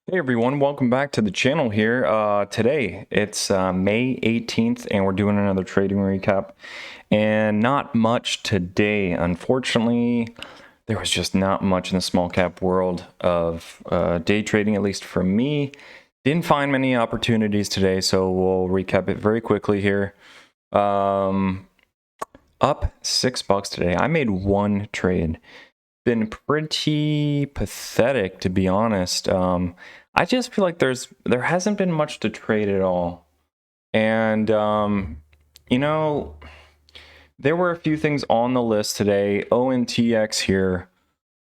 Hey everyone, welcome back to the channel here. Today it's May 18th and we're doing another trading recap, and not much today. Unfortunately, there was just not much in the small cap world of day trading, at least for me. Didn't find many opportunities today, so we'll recap it very quickly here. Up $6 today. I made one trade. Been pretty pathetic, to be honest. I just feel like there hasn't been much to trade at all. And you know, there were a few things on the list today. ONTX here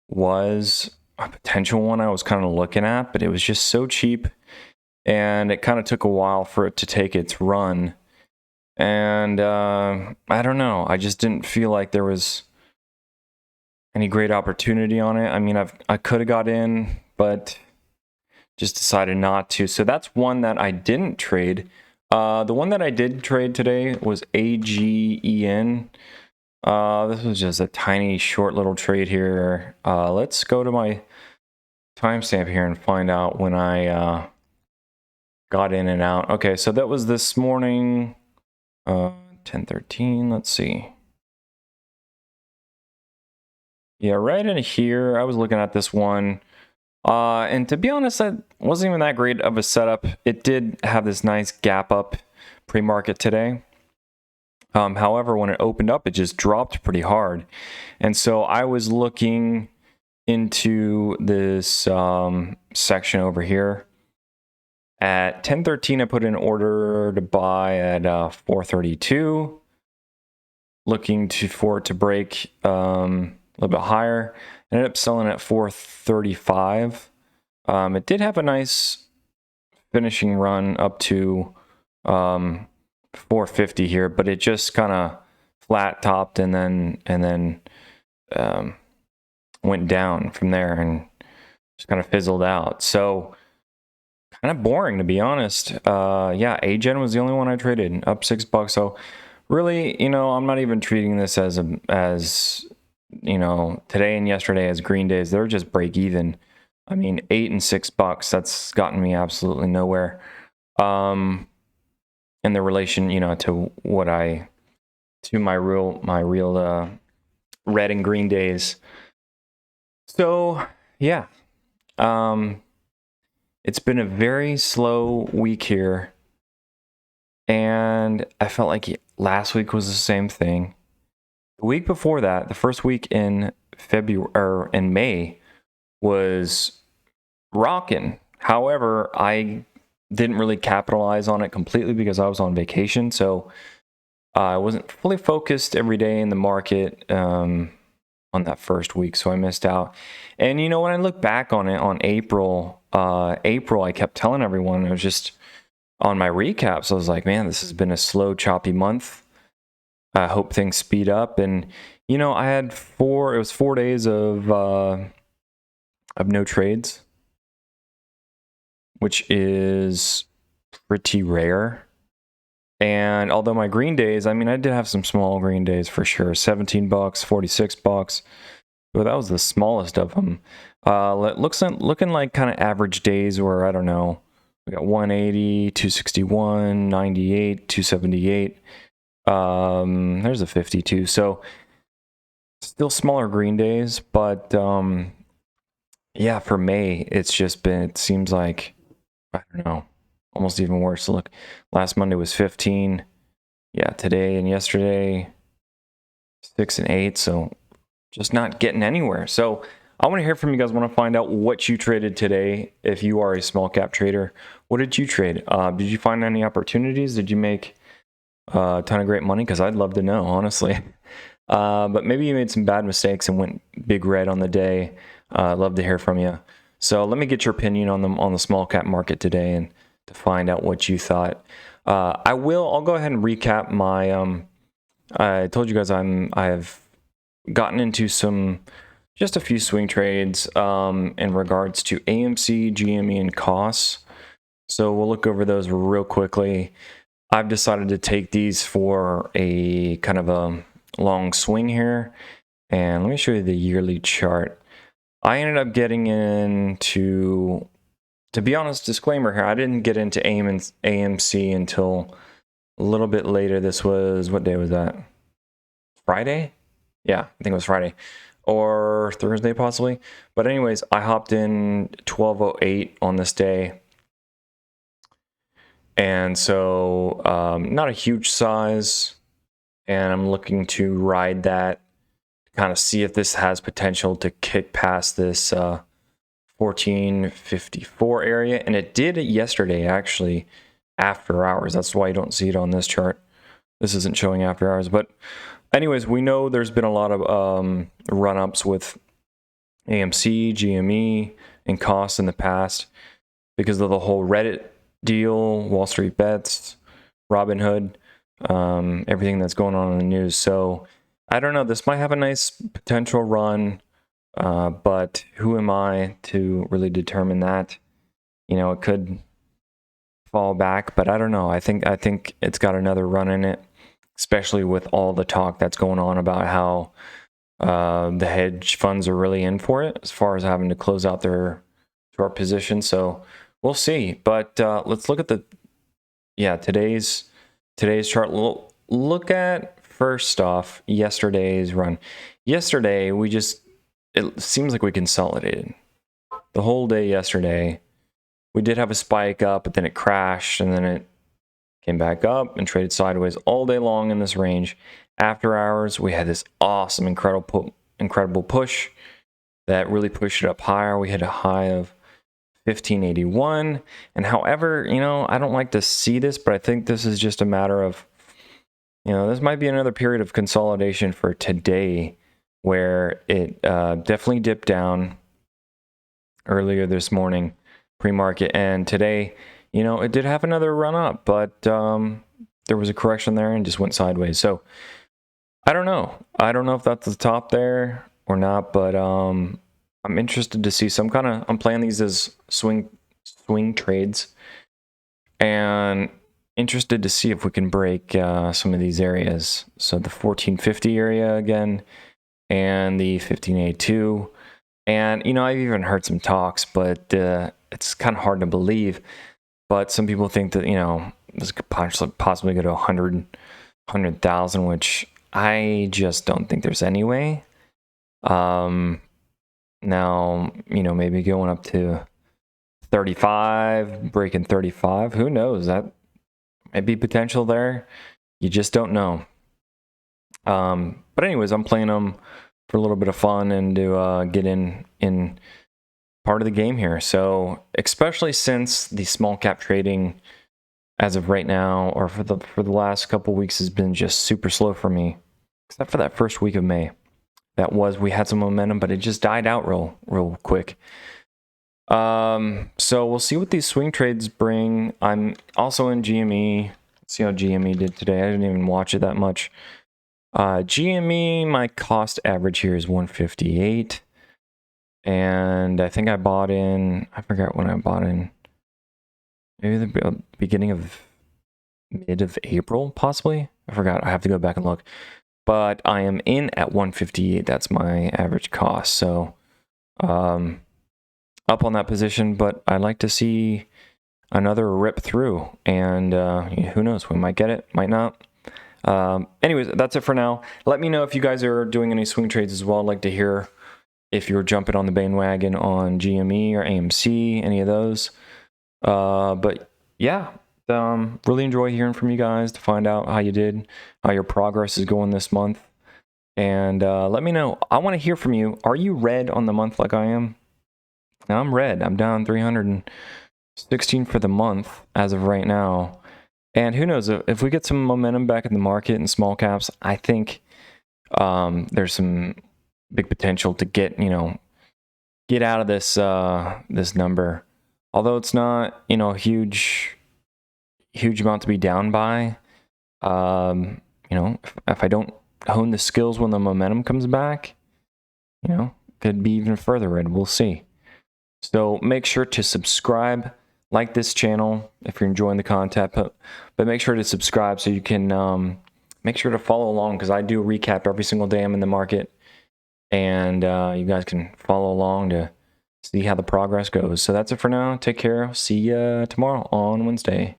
was a potential one I was kind of looking at, but it was just so cheap and it kind of took a while for it to take its run. And I don't know, I just didn't feel like there was any great opportunity on it. I mean, I could have got in, but just decided not to. So that's one that I didn't trade. The one that I did trade today was AGEN. This was just a tiny, short little trade here. Let's go to my timestamp here and find out when I got in and out. Okay, so that was this morning, 10:13. Let's see. Yeah, right in here, I was looking at this one. And to be honest, that wasn't even that great of a setup. It did have this nice gap up pre-market today. However, when it opened up, it just dropped pretty hard. And so I was looking into this section over here. At 10:13, I put in an order to buy at 4:32. Looking for it to break a little bit higher. Ended up selling at 435. It did have a nice finishing run up to 450 here, but it just kind of flat topped and then went down from there and just kind of fizzled out. So kind of boring, to be honest. Yeah, AGen was the only one I traded, up $6. So really, I'm not even treating this as today and yesterday as green days. They're just break even. I mean, $8 and $6, that's gotten me absolutely nowhere. In the relation, to my real red and green days. So yeah, it's been a very slow week here, and I felt like last week was the same thing. The week before that, the first week in May, was rocking. However, I didn't really capitalize on it completely because I was on vacation, so I wasn't fully focused every day in the market on that first week, so I missed out. And when I look back on it, on April, I kept telling everyone, it was just on my recaps, I was like, man, this has been a slow, choppy month. I hope things speed up. And I had 4 days of no trades, which is pretty rare. And although my green days, I mean, I did have some small green days for sure. $17, $46, but that was the smallest of them. Looking like kind of average days where, I don't know, we got 180, 261, 98, 278. There's a 52. So still smaller green days, but yeah, for May, it seems like, I don't know, almost even worse. Look, last Monday was 15. Yeah, today and yesterday, 6 and 8. So just not getting anywhere. So I want to hear from you guys. I want to find out what you traded today. If you are a small cap trader, what did you trade? Did you find any opportunities? Did you make a ton of great money? Because I'd love to know, honestly. But maybe you made some bad mistakes and went big red on the day. I'd love to hear from you. So let me get your opinion on the small cap market today and to find out what you thought. I'll go ahead and recap my I told you guys I've gotten into just a few swing trades in regards to AMC, GME, and COS. So we'll look over those real quickly. I've decided to take these for a kind of a long swing here. And let me show you the yearly chart. I ended up getting into to be honest, disclaimer here, I didn't get into AMC until a little bit later. This was, what day was that? Friday? Yeah, I think it was Friday. Or Thursday, possibly. But anyways, I hopped in 12:08 on this day. And so, not a huge size. And I'm looking to ride that, kind of see if this has potential to kick past this 1454 area. And it did yesterday, actually, after hours. That's why you don't see it on this chart. This isn't showing after hours. But anyways, we know there's been a lot of run-ups with AMC, GME, and costs in the past because of the whole Reddit deal, Wall Street Bets, Robinhood, everything that's going on in the news. So I don't know. This might have a nice potential run, but who am I to really determine that? You know, it could fall back, but I don't know. I think it's got another run in it, especially with all the talk that's going on about how the hedge funds are really in for it as far as having to close out their short position. So we'll see. But let's look at today's chart. Look at, first off, yesterday's run. Yesterday, it seems like we consolidated the whole day yesterday. We did have a spike up, but then it crashed, and then it came back up and traded sideways all day long in this range. After hours, we had this awesome, incredible push that really pushed it up higher. We hit a high of 1581. And however, you know, I don't like to see this, but I think this is just a matter of, you know, this might be another period of consolidation for today where it definitely dipped down earlier this morning, pre-market, and today, you know, it did have another run up, but there was a correction there and just went sideways. So I don't know if that's the top there or not, but I'm interested to see some kind of, I'm playing these as swing trades, and interested to see if we can break some of these areas. So the 1450 area again, and the 1582. And, you know, I've even heard some talks, but it's kind of hard to believe. But some people think that, you know, this could possibly go to 100,000, which I just don't think there's any way. Now, you know, maybe going up to 35, breaking 35. Who knows? That might be potential there. You just don't know. But anyways, I'm playing them for a little bit of fun and to get in part of the game here. So especially since the small cap trading as of right now, or for the last couple weeks, has been just super slow for me, except for that first week of May. We had some momentum, but it just died out real quick. So we'll see what these swing trades bring. I'm also in GME. Let's see how GME did today. I didn't even watch it that much. GME, my cost average here is 158. And I think I bought in, I forgot when I bought in, maybe the beginning of mid of April, possibly. I forgot. I have to go back and look. But I am in at 158. That's my average cost. So up on that position, but I'd like to see another rip through. And who knows? We might get it, might not. Anyways, that's it for now. Let me know if you guys are doing any swing trades as well. I'd like to hear if you're jumping on the bandwagon on GME or AMC, any of those. But yeah, really enjoy hearing from you guys to find out how you did, how your progress is going this month. And let me know. I want to hear from you. Are you red on the month like I am? Now I'm red. I'm down 316 for the month as of right now. And who knows, if we get some momentum back in the market and small caps, I think there's some big potential to get out of this this number. Although it's not, a huge amount to be down by. If I don't hone the skills when the momentum comes back, could be even further red. We'll see. So make sure to subscribe, like this channel if you're enjoying the content, but make sure to subscribe so you can make sure to follow along, because I do recap every single day I'm in the market, and you guys can follow along to see how the progress goes. So that's it for now. Take care. See ya tomorrow on Wednesday.